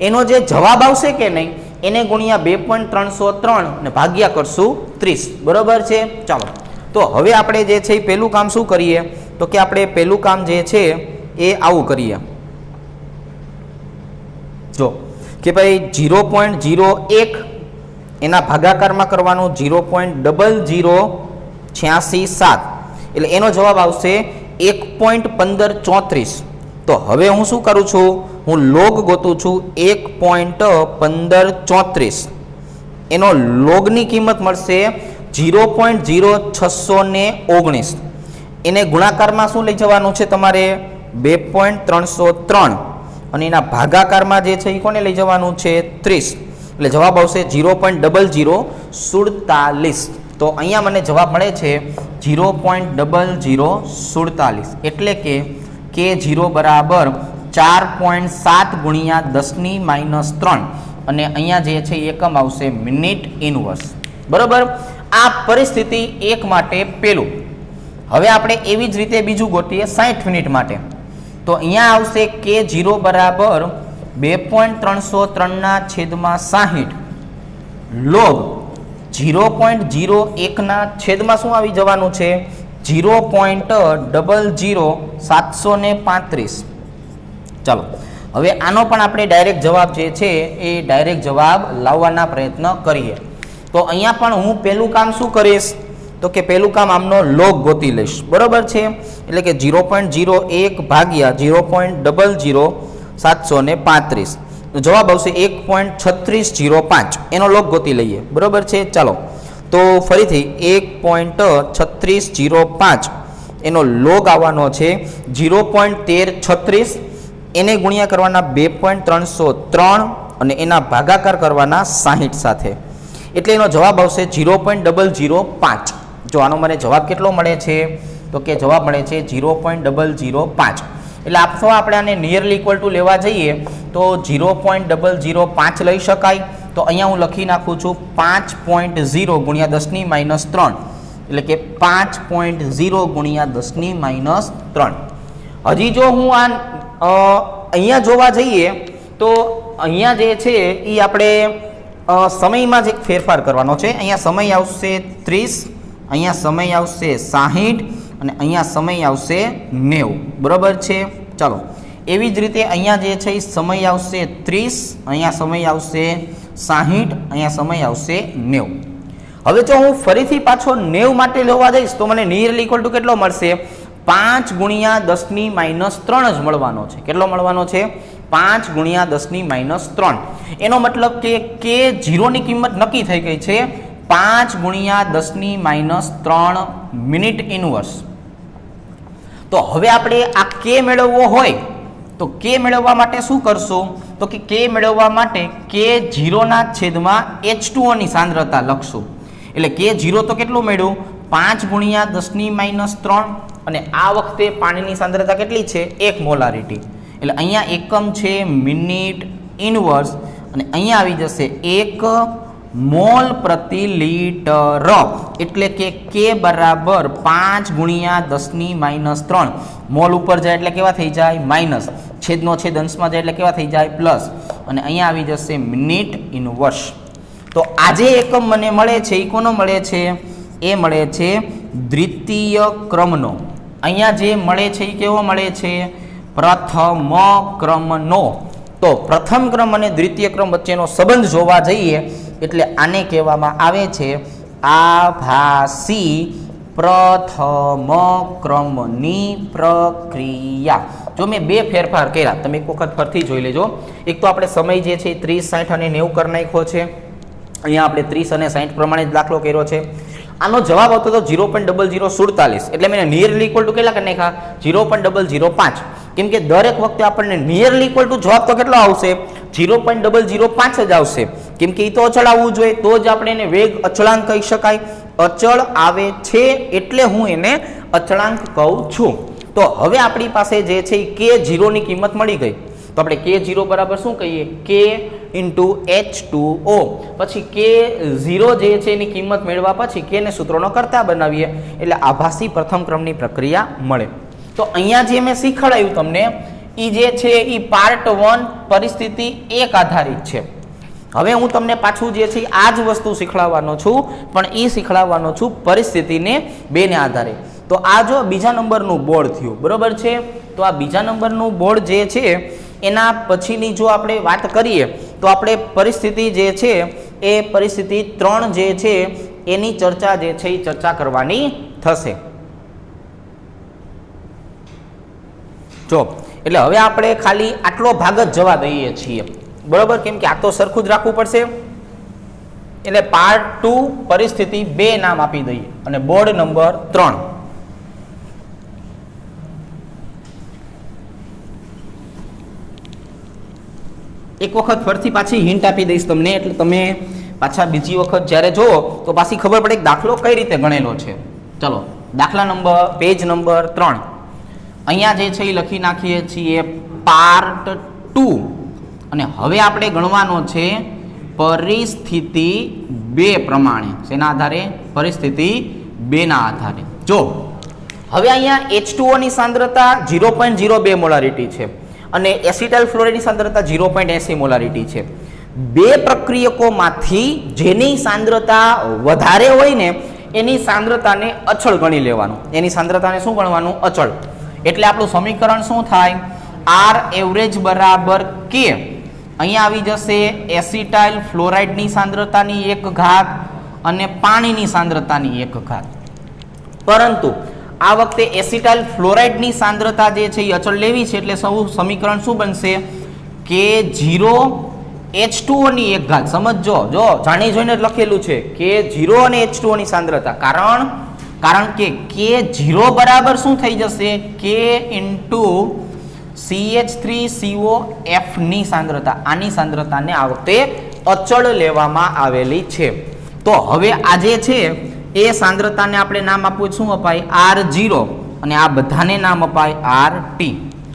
એનો જે જવાબ આવશે કે નહીં એને ગુણ્યા 2.303 ને ભાગ્યા કરશું 30. બરોબર છે. ચાલો, તો હવે આપણે જે છે એ પેલું કામ શું કરીએ તો કે આપણે પેલું કામ જે છે એ આવું કરીએ. જો કે ભાઈ 0.01 એના ભાગાકારમાં કરવાનું 0.00667 એટલે એનો જવાબ આવશે 1.1534. તો હવે હું શું કરું છું? હું લોગ ગોતું છું 1.1534. એનો લોગની કિંમત મળશે 0.0619. એને ગુણાકારમાં શું લઈ જવાનું છે તમારે? 2.303 અને એના ભાગાકારમાં જે છે એ કોને લઈ જવાનું છે? 30. એટલે જવાબ આવશે 0.0047. તો અહીંયા મને જવાબ મળે છે 0.0047 એટલે કે K0 બરાબર 4.7 ગુણ્યા 10⁻³ અને અહીંયા જે છે એકમ આવશે મિનિટ ઇનવર્સ. બરોબર. આ પરિસ્થિતિ 1 માટે પેલું. હવે આપણે એવી જ રીતે બીજું ગોતીએ 60 મિનિટ માટે. તો અહીંયા આવશે K0 બરાબર 2.303 ના છેદમાં 60 log 0.01 ના છેદમાં શું આવી જવાનું છે? 0.00735. ચાલો, હવે આનો પણ આપણે ડાયરેક્ટ જવાબ જે છે એ ડાયરેક્ટ જવાબ લાવવાના પ્રયત્ન કરીએ. તો અહીંયા પણ હું પહેલું કામ શું કરીશ તો કે પહેલું કામ આમનો લોગ ગોતી લઈશ. બરોબર છે. એટલે કે 0.01 ભાગ્યા 0.00735 તો જવાબ આવશે 1.3605. એનો લોગ ગોતી લઈએ. બરોબર છે. ચાલો, તો ફરીથી 1.3605 એનો લોગ આવવાનો છે 0.1336. એને ગુણ્યા કરવાના 2.303 અને એના ભાગાકાર કરવાના 60 સાથે. એટલે એનો જવાબ આવશે 0.005. જો આનો મને જવાબ કેટલો મળે છે તો કે જવાબ મળે છે 0.005. એટલે અથવા આપણે આને નિયરલી ઇક્વલ ટુ લેવા જઈએ તો 0.005 લઈ શકાય. તો અહીંયા હું લખી નાખું છું 5.0 ગુણ્યા 10⁻³ એટલે કે 5.0 ગુણ્યા 10⁻³. હજી જો હું આ અહીંયા જોવા જઈએ તો અહીંયા જે છે એ આપણે સમયમાં જ એક ફેરફાર કરવાનો છે. અહીંયા સમય આવશે 30, અહીંયા સમય આવશે 60 અને અહીંયા સમય આવશે 90. બરાબર છે. ચાલો, એવી જ રીતે અહીંયા જે છે એ સમય આવશે 30, અહીંયા સમય આવશે 60, અહીંયા સમય આવશે 90. હવે જો હું ફરીથી પાછો 90 માટે લેવા જઈશ તો મને નિયરલી ઇક્વલ ટુ કેટલો મળશે? 5 ગુણ્યા 10⁻³ જ મળવાનો છે. કેટલો મળવાનો છે? 5 ગુણ્યા 10⁻³. એનો મતલબ કે K0 ની કિંમત નક્કી થઈ ગઈ છે 5 ગુણ્યા 10⁻³ મિનિટ ઇનવર્સ. તો હવે આપણે આ કે મેળવવો હોય તો કે મેળવવા માટે શું કરશું? તો કે મેળવવા માટે કે 0 ના છેદમાં H2O ની સાંદ્રતા લખશું. એટલે કે 0 તો કેટલું મળ્યું? 5 ગુણ્યા 10 ની -3 અને આ વખતે પાણીની સાંદ્રતા કેટલી છે? 1 મોલારિટી. એટલે અહીંયા એકમ છે મિનિટ ઇનવર્સ અને અહીંયા આવી જશે 1 મોલ પ્રતિ લીટર. એટલે કે બરાબર 5 ગુણ્યા 10 ની -3. મોલ ઉપર જાય એટલે કેવા થઈ જાય? માઇનસ. છેદનો છેદ અંશમાં જાય એટલે કેવા થઈ જાય? પ્લસ. અને અહીંયા આવી જશે મિનિટ ઇનવર્સ. તો આજે એકમ મને મળે છે એ કોનો મળે છે? એ મળે છે દ્વિતીય ક્રમનો. અહીંયા જે મળે છે એ કેવો મળે છે? પ્રથમ ક્રમનો. તો પ્રથમ ક્રમ અને દ્વિતીય ક્રમ વચ્ચેનો સંબંધ જોવા જઈએ એટલે આને કહેવામાં આવે છે આભાસી પ્રથમ ક્રમની પ્રક્રિયા. જો મેં બે ફેરફાર કર્યા, તમે એક વખત ફરથી જોઈ લેજો. એક તો આપણે સમય જે છે 30, 60 અને 90 કરી નાખ્યો છે. અહીંયા આપણે 30 અને 60 પ્રમાણે જ દાખલો કર્યો છે. આનો જવાબ આવતો હતો 0.0047. એટલે મેં નિયરલી ઇક્વલ ટુ કેટલા કરી નાખ્યા? 0.005. કેમ કે દરેક વખતે આપણને નિયરલી ઇક્વલ ટુ જવાબ તો કેટલો આવશે? 0.005 જ આવશે. કેમ કે એ તો અચળ આવવું જોઈએ, તો જ આપણે એને વેગ અચળાંક કહી શકાય. અચળ આવે છે એટલે હું એને અચળાંક કહું છું. તો હવે આપણી પાસે જે છે એ K0 ની કિંમત મળી ગઈ. તો આપણે K0 બરાબર શું કહીએ? K into H2O. પછી K0 જે છે એની કિંમત મેળવ્યા પછી K ને સૂત્રોનો કરતા બનાવીએ એટલે આભાસી પ્રથમ ક્રમની પ્રક્રિયા મળે. તો અહીંયા જે મેં શીખવાડ્યું તમને એ જે છે એ પાર્ટ 1 પરિસ્થિતિ 1 આધારિત છે. હવે હું તમને પાછું જે છે આ જ વસ્તુ શીખવાડવાનો છું, પણ એ શીખવાડવાનો છું પરિસ્થિતિને 2 ને આધારે. તો આ જો બીજા નંબરનું બોર્ડ થયું, બરોબર છે? તો આ બીજા નંબરનું બોર્ડ જે છે એના પછીની જો આપણે વાત કરીએ તો આપણે પરિસ્થિતિ જે છે એ પરિસ્થિતિ 3 જે છે એની ચર્ચા જે છે એ ચર્ચા કરવાની થશે. જો એટલે હવે આપણે ખાલી આટલો ભાગ જ જવા દઈએ છીએ, બરોબર? કેમ કે આ તો સરખું જ રાખવું પડશે. એટલે પાર્ટ 2 પરિસ્થિતિ 2 નામ આપી દઈએ અને બોર્ડ નંબર 3. એક વખત ફરીથી પાછી હિન્ટ આપી દઈશ તમને, એટલે તમે પાછા બીજી વખત જ્યારે જુઓ તો પાછી ખબર પડે કે દાખલો કઈ રીતે ગણેલો છે. ચલો, દાખલા નંબર પેજ નંબર 3 અહીંયા જે છે એ લખી નાખીએ છીએ પાર્ટ 2. અને હવે આપણે ગણવાનો છે પરિસ્થિતિ 2 પ્રમાણે. શેના આધારે? પરિસ્થિતિ 2 ના આધારે. જો હવે અહીંયા H2O ની સાંદ્રતા 0.02 મોલારિટી છે અને એસિટાઇલ ફ્લોરાઇડની સાંદ્રતા 0.80 મોલારિટી છે. બે પ્રક્રિયકોમાંથી જેની સાંદ્રતા વધારે હોય ને એની સાંદ્રતાને અચળ ગણી લેવાનું. એની સાંદ્રતાને શું ગણવાનું? અચળ. એટલે આપણું સમીકરણ શું થાય? R એવરેજ બરાબર K. અહીંયા આવી જશે એસિટાઇલ ફ્લોરાઇડની સાંદ્રતાની 1 ઘાત અને પાણીની સાંદ્રતાની 1 ઘાત. પરંતુ આ વખતે એસિટાઇલ ફ્લોરાઇડની સાંદ્રતા જે છે એ અચળ લેવી છે એટલે સૌ સમીકરણ શું બનશે? K0 H2O ની 1 ઘાત. સમજો, જો જાણી જોઈને લખેલું છે K0 અને H2O ની સાંદ્રતા. કારણ કે K0 બરાબર શું થઈ જશે? K ઇન્ટુ CH3COF ની સાંદ્રતા. આની સાંદ્રતાને આ વખતે અચળ લેવામાં આવેલી છે. તો હવે આ જે છે એ સાંદ્રતાને આપણે નામ આપવું શું અપાય? R0. અને આ બધાને નામ અપાય RT.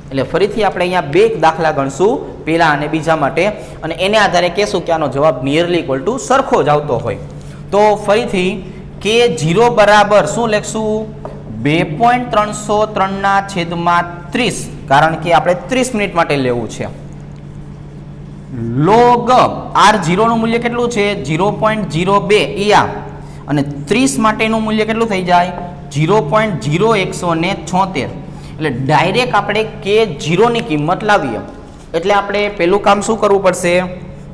એટલે ફરીથી આપણે અહીંયા 2 દાખલા ગણશું, પહેલા અને બીજા માટે, અને એને આધારે કહેશું કે આનો જવાબ નિયરલી ઇક્વલ ટુ સરખો જ આવતો હોય. તો ફરીથી K0 બરાબર શું લખશું? 2.303/30. કારણ કે આપણે 30 મિનિટ માટે લેવું છે. લોગ R0 નું મૂલ્ય કેટલું છે? 0.02 ER. અને 30 માટેનું મૂલ્ય કેટલું થઈ જાય? 0.0176. એટલે ડાયરેક્ટ આપણે K0 ની કિંમત લાવીએ. એટલે આપણે પેલું કામ શું કરવું પડશે?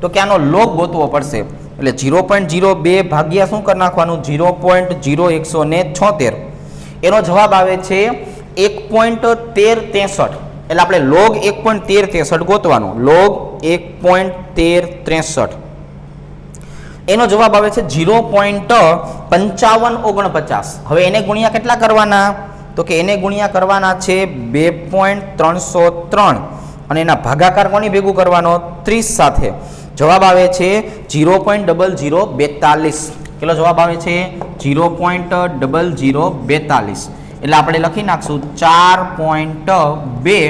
તો કે આનો લોગ ગોતવો પડશે. એટલે 0.02 ભાગ્યા શું કરી નાખવાનું? 0.0176. એનો જવાબ આવે છે 1.1363. એટલે આપણે લોગ 1.1363 ગોતવાનું. લોગ 1.1363. એનો જવાબ આવે છે 0.5549. હવે એને ગુણ્યા કેટલા કરવાના? તો કે એને ગુણ્યા કરવાના છે 2.303 અને એના ભાગાકાર કોની ભેગું કરવાનો 30 સાથે. જવાબ આવે છે 0.0042. કેટલો જવાબ આવે છે 0.0042. એટલે આપણે લખી નાખશું 4.2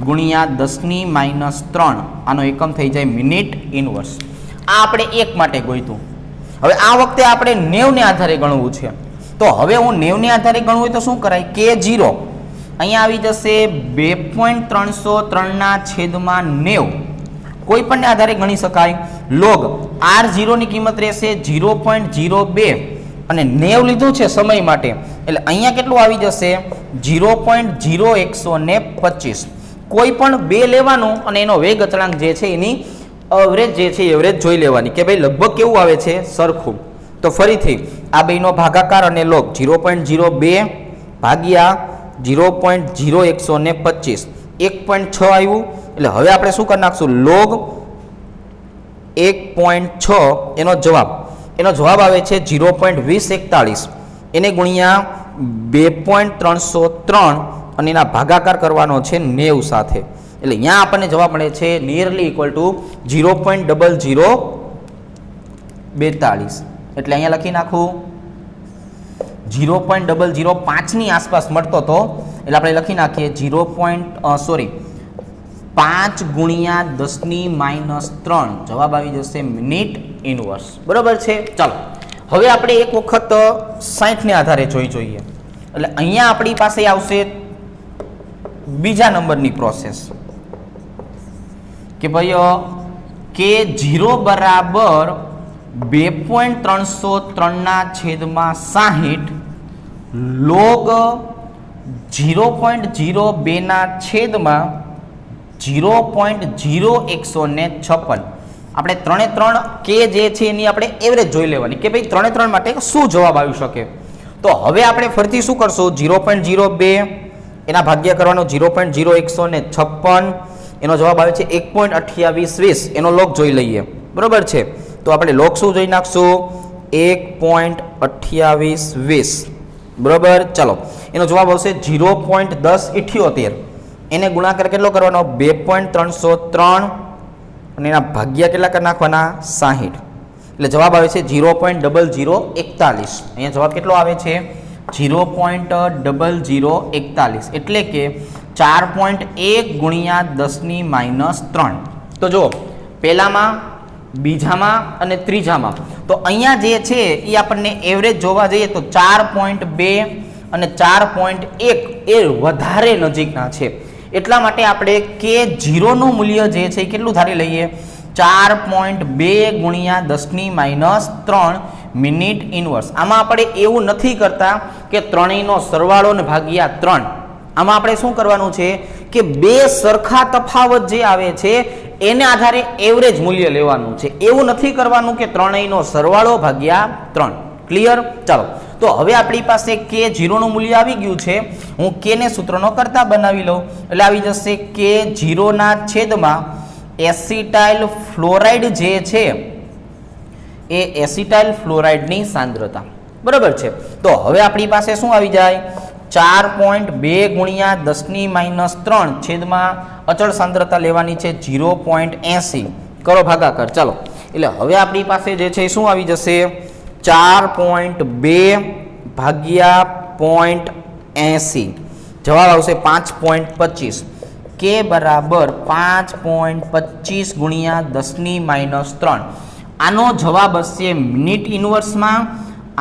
ગુણ્યા 10⁻³ આનો એકમ થઈ જાય મિનિટ ઇનવર્સ. આ આપણે 1 માટે ગોઈતું. હવે આ વખતે આપણે 90 ને આધારે ગણવું છે. તો હવે હું 90 ને આધારે ગણવું હોય તો શું કરાય K0 અહીંયા આવી જશે 2.303/90. કોઈ પણ આધારે ગણી શકાય. લોગ R0 ની કિંમત રહેશે 0.02 અને 90 લીધું છે સમય માટે એટલે અહીંયા કેટલું આવી જશે 0.0125. કોઈ પણ 2 લેવાનું અને એનો વેગ અચળાંક જે છે એની એવરેજ જે છે એવરેજ જોઈ લેવાની કે ભાઈ લગભગ કેવું આવે છે સરખું. તો ફરીથી આ બેનો ભાગાકાર અને લોગ 0.02 ભાગ્યા 0.0125 1.6 આવ્યું. એટલે હવે આપણે શું કરી નાખશું લોગ 1.6 એનો જવાબ આવે છે 0.2041. એને ગુણ્યા 2.303 અને એના ભાગાકાર કરવાનો છે 90 સાથે. એટલે અહીંયા આપણને જવાબ મળે છે નિયરલી ઇક્વલ ટુ 0.0042. એટલે અહીંયા લખી નાખું 0.005 ની આસપાસ મળતો હતો એટલે આપણે લખી નાખીએ 5 ગુણ્યા 10⁻³ જવાબ આવી જશે મિનિટ ઇનવર્સ. બરોબર છે. ચાલો હવે આપણે એક વખત 60 ને આધારે જોઈએ. એટલે અહીંયા આપણી પાસે આવશે બીજા નંબરની પ્રોસેસ કે ભાઈ K0 બરાબર 2.303/60 લોગ 0.02/0.0156. આપણે 3 કે જે છે એની આપણે એવરેજ જોઈ લેવાની કે ભાઈ 3 માટે શું જવાબ આવી શકે. તો હવે આપણે ફરીથી શું કરશું 0.02 એના ભાગ્ય કરવાનો 0.0156 એનો જવાબ આવે છે 1.2820. એનો લોગ જોઈ લઈએ. બરોબર છે. તો આપણે લોગ શું જોઈ નાખશું 1.2820. બરોબર. ચાલો એનો જવાબ આવશે 0.1078. એને ગુણાકાર કેટલો કરવાનો 2.303 અને એના ભાગ્યા કેટલા કરી નાખવાના 60. એટલે જવાબ આવે છે 0.0041. અહીંયા જવાબ કેટલો આવે છે 0.0041 એટલે કે 4.1 ગુણ્યા 10⁻³. તો જો પહેલામાં બીજામાં અને ત્રીજામાં તો અહીંયા જે છે એ આપણને એવરેજ જોવા જઈએ તો 4.2 અને 4.1 એ વધારે નજીકના છે. એટલા માટે આપણે K0 નું મૂલ્ય જે છે કેટલું ધારી લઈએ 4.2 ગુણ્યા 10⁻³ મિનિટ ઇનવર્સ. આમાં આપણે એવું નથી કરતા કે ત્રણેયનો સરવાળો ને ભાગ્યા 3. આમાં આપણે શું કરવાનું છે કે બે સરખા તફાવત જે આવે છે એને આધારે એવરેજ મૂલ્ય લેવાનું છે. એવું નથી કરવાનું કે ત્રણેયનો સરવાળો ભાગ્યા 3. ક્લિયર. ચાલો તો હવે આપણી પાસે K0 નું મૂલ્ય આવી ગયું છે. હું K ને સૂત્રનો કરતા બનાવી લઉં એટલે આવી જશે K0 ના છેદમાં એસિટાઇલ ફ્લોરાઇડ જે છે એ એસિટાઇલ ફ્લોરાઇડની સાંદ્રતા. બરાબર છે. તો હવે આપણી પાસે શું આવી જાય 4.2 ગુણ્યા 10⁻³ છેદમાં અચળ સાંદ્રતા લેવાની છે 0.80. કરો ભાગાકાર. ચાલો એટલે હવે આપણી પાસે જે છે શું આવી જશે 4.2 ભાગ્યા 0.80. જવાબ આવશે 5.25. K બરાબર 5.25 ગુણ્યા 10⁻³. આનો જવાબ હશે મિનિટ ઇનવર્સમાં.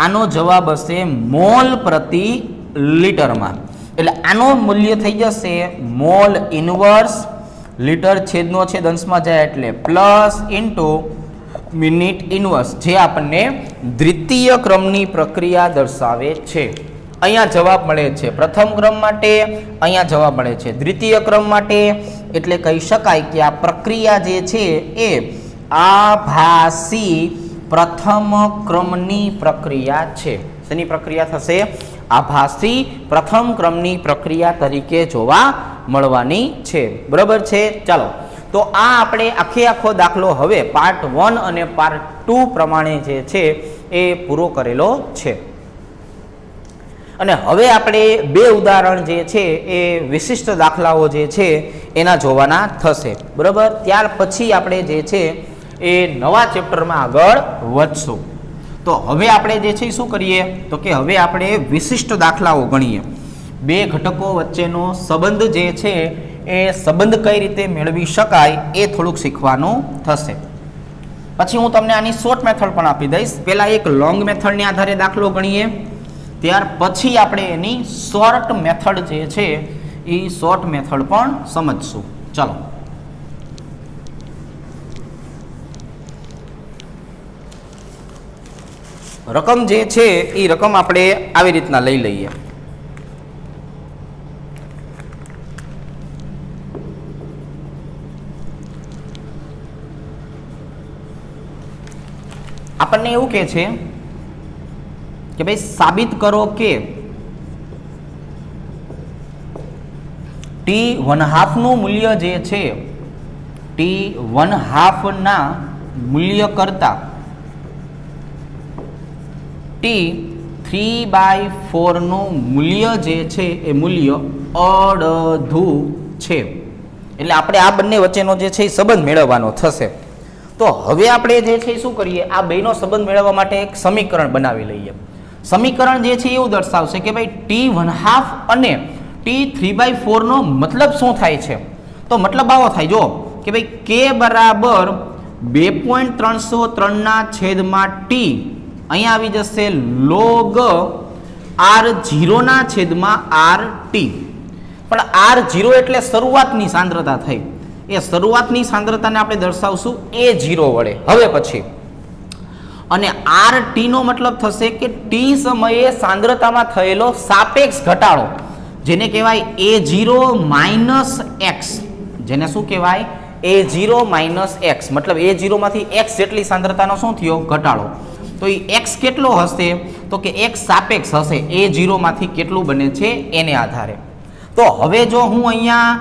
આનો જવાબ હશે મોલ પ્રતિ લીટરમાં. એટલે આનું મૂલ્ય થઈ જશે મોલ ઇનવર્સ. લીટર છેદનો છેદ અંશમાં જાય એટલે પ્લસ ઇન્ટુ મિનિટ ઇનવર્સ જે આપણને દ્વિતીય ક્રમની પ્રક્રિયા દર્શાવે છે. અહીંયા જવાબ મળે છે પ્રથમ ક્રમ માટે, અહીંયા જવાબ મળે છે દ્વિતીય ક્રમ માટે. એટલે કહી શકાય કે આ પ્રક્રિયા જે છે એ આભાસી પ્રથમ ક્રમની પ્રક્રિયા છે. શેની પ્રક્રિયા થશે? આભાસી પ્રથમ ક્રમની પ્રક્રિયા તરીકે જોવા મળવાની છે. બરાબર છે. ચાલો તો આ આપણે આખો દાખલો હવે પાર્ટ 1 અને પાર્ટ 2 પ્રમાણે જે છે એ પૂરો કરેલો છે. અને હવે આપણે બે ઉદાહરણ જે છે એ વિશિષ્ટ દાખલાઓ જે છે એના જોવાના થશે, બરાબર. ત્યાર પછી આપણે જે છે એ નવા ચેપ્ટરમાં આગળ વધશું. તો હવે આપણે જે છે શું કરીએ તો કે હવે આપણે વિશિષ્ટ દાખલાઓ ગણીએ. બે ઘટકો વચ્ચેનો સંબંધ જે છે એ સંબંધ કઈ રીતે મેળવી શકાય એ થોડુંક શીખવાનું થશે. પછી હું તમને આની શોર્ટ મેથડ પણ આપી દઈશ. પહેલાં એક લોંગ મેથડને આધારે દાખલો ગણીએ, ત્યાર પછી આપણે એની શોર્ટ મેથડ જે છે એ શોર્ટ મેથડ પણ સમજશું. ચાલો, રકમ જે છે એ રકમ આપણે આવી રીતના લઈ લઈએ. આપણને એવું કહે છે કે ભાઈ સાબિત કરો કે t1/2 નું મૂલ્ય જે છે t1/2 ના મૂલ્ય કરતા t3/4 નું મૂલ્ય જે છે એ મૂલ્ય અડધું છે. એટલે આપણે આ બંને વચ્ચેનો જે છે એ સંબંધ મેળવવાનો થશે. તો હવે આપણે જે છે શું કરીએ, આ બેનો સંબંધ મેળવવા માટે એક સમીકરણ બનાવી લઈએ. સમીકરણ જે છે એવું દર્શાવશે કે ભાઈ t1/2 અને t3/4 નો મતલબ શું થાય છે. તો મતલબ આવો થાય, જો કે ભાઈ k બરાબર 2.303 ના છેદમાં t, અહીંયા આવી જશે log r0 ના છેદમાં rt. પણ r0 એટલે શરૂઆતની સાંદ્રતા થઈ, એ શરૂઆતની સાંદ્રતાને આપણે દર્શાવશું a0 વડે. હવે પછી અને rt નો મતલબ થશે કે t સમયે સાંદ્રતામાં થયેલો સાપેક્ષ ઘટાડો, જેને કહેવાય a0 માઇનસ x. જેને શું કહેવાય, a0 માઇનસ x. મતલબ a0 માંથી x જેટલી સાંદ્રતાનો શું થયો, ઘટાડો. તો એ x કેટલો હશે તો કે x સાપેક્ષ હશે a0 માંથી કેટલું બને છે એને આધારે. તો હવે જો હું અહીંયા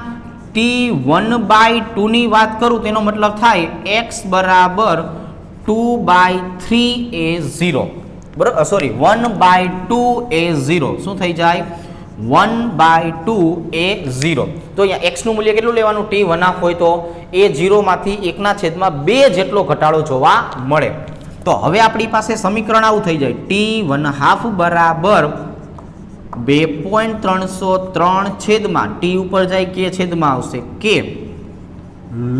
t1/2 ની વાત કરું તેનો મતલબ થાય x બરાબર 2/3a0, બરાબર. સોરી, 1/2a0 શું થઈ જાય, 1/2a0. તો અહીંયા x નું મૂલ્ય કેટલું લેવાનું, t1/2 હોય તો a0 માંથી 1/2 જેટલો ઘટાડો જોવા મળે. તો હવે આપણી પાસે સમીકરણ આવું થઈ જાય, t1/2 બરાબર 2.303 છેદમાં t ઉપર જાય કે છેદમાં આવશે કે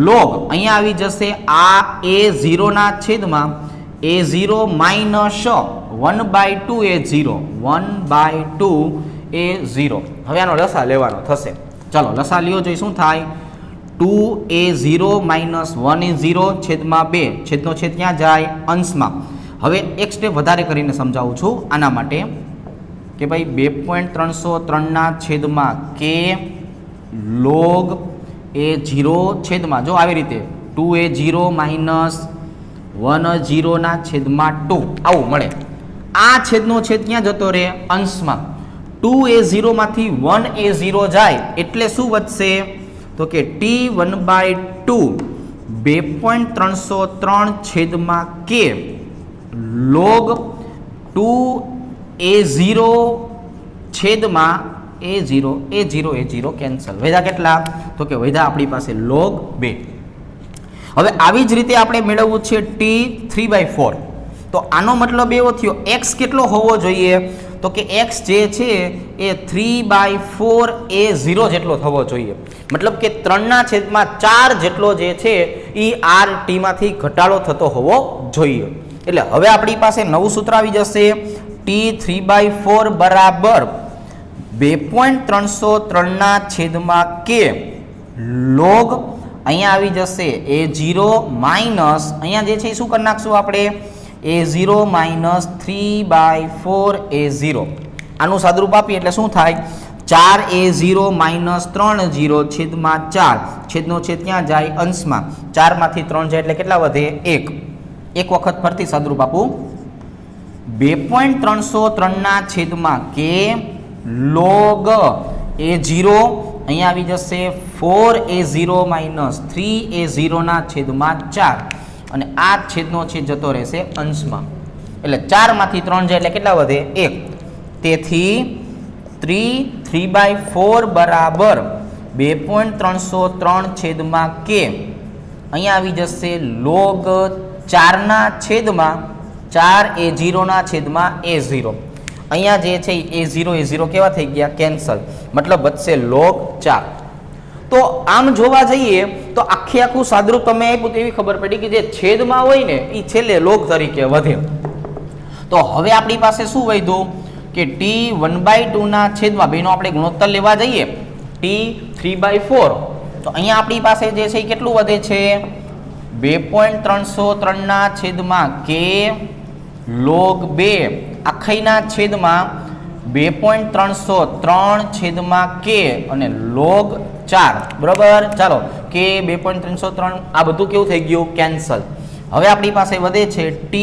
log, અહીંયા આવી જશે આ a0 ના છેદમાં a0 માઇનસ 1/2a0, 1/2a0. હવે આનો લસા લેવાનો થશે. ચાલો લસા લ્યો જોઈએ શું થાય. 2a0 માઇનસ 1a0 છેદમાં 2, છેદનો છેદ ક્યાં જાય, અંશમાં. હવે એક સ્ટેપ વધારે કરીને સમજાવું છું આના માટે કે ભાઈ 2.303 ના છેદમાં કે log a0 છેદમાં, જો આવી રીતે 2a0 માઇનસ 1a0 ના છેદમાં 2 આવું મળે. આ છેદનો છેદ ક્યાં જતો રહે, અંશમાં. 2a0 માંથી 1a0 જાય એટલે શું વધશે તો કે t1/2 2.303 છેદમાં કે log 2a0 છેદમાં a0 કેન્સલ. વધ્યા કેટલા તો કે વધ્યા આપણી પાસે log 2. હવે આવી જ રીતે આપણે મેળવવું છે t3/4. તો આનો મતલબ એવો થયો x કેટલો હોવો જોઈએ તો કે x જે છે એ 3/4a0 જેટલો થવો જોઈએ. મતલબ કે 3/4 જેટલો જે છે એ rt માંથી ઘટાડો થતો હોવો જોઈએ. એટલે હવે આપણી પાસે નવું સૂત્ર આવી જશે, t3/4 બરાબર 2.303 ના છેદમાં કે log, અહીંયા આવી જશે a0 માઇનસ, અહીંયા જે છે શું કરી નાખશું આપણે, a0 માઇનસ 3/4a0. આનું સાદુરૂપ આપીએ એટલે શું થાય, 4a0 માઇનસ 3a0 છેદમાં 4, છેદનો છેદ ક્યાં જાય, અંશમાં. 4 માંથી 3 જાય એટલે કેટલા વધે, 1. એક વખત ફરતી સાદુરૂપ આપું, 2.303 ના છેદમાં કે log a0, અહીંયા આવી જશે 4a0 માઇનસ 3a0 ના છેદમાં 4, અને આ છેદનો છેદ જતો રહેશે અંશમાં. એટલે 4 માંથી 3 જાય એટલે કેટલા વધે, 1. તેથી 3/4 બરાબર 2.303 છેદમાં કે અહીંયા આવી જશે log 4 ના છેદમાં 4 A0 ના છેદમાં A0. અહીંયા જે છે A0 કેવા થઈ ગયા? કેન્સલ. મતલબ વધશે log 4. તો આમ જોવા જઈએ તો આખું સાદરૂપ તમે આપ્યું તો એવી ખબર પડી કે જે છેદમાં હોય ને એ છેલ્લે log તરીકે વધે. તો હવે આપણી પાસે શું વધ્યું કે t 1/2 ના છેદમાં બેનો આપણે ગુણોત્તર લેવા જઈએ t 3/4. તો અહીંયા આપણી પાસે જે છે એ કેટલું વધે છે? 2.303 ના છેદમાં કે log 2 આખીના છેદમાં 2.303 છેદમાં કે અને log 4. બરાબર. ચાલો કે 2.303 આ બધું કેવું થઈ ગયું? કેન્સલ. હવે આપણી પાસે વધે છે t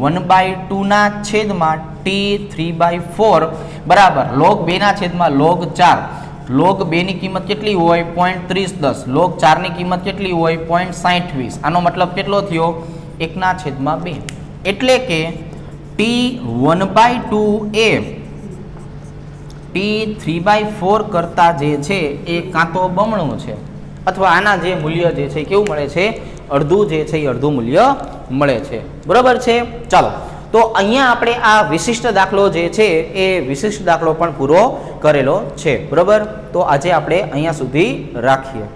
1/2 ના છેદમાં t 3/4 બરાબર log 2 ના છેદમાં log 4. log 2 ની કિંમત કેટલી હોય? 0.3010. log 4 ની કિંમત કેટલી હોય? 0.6020. આનો મતલબ કેટલો થયો? 1/2. એટલે કે t 1/2 એ t 3/4 કરતા જે છે એ કાં તો બમણું છે અથવા આના જે મૂલ્ય જે છે કેવું મળે છે? અડધું જે છે એ અડધું મૂલ્ય મળે છે. બરાબર છે. ચાલો તો અહીંયા આપણે આ વિશિષ્ટ દાખલો જે છે એ વિશિષ્ટ દાખલો પણ પૂરો કરેલો છે. બરાબર. તો આજે આપણે અહીંયા સુધી રાખીએ.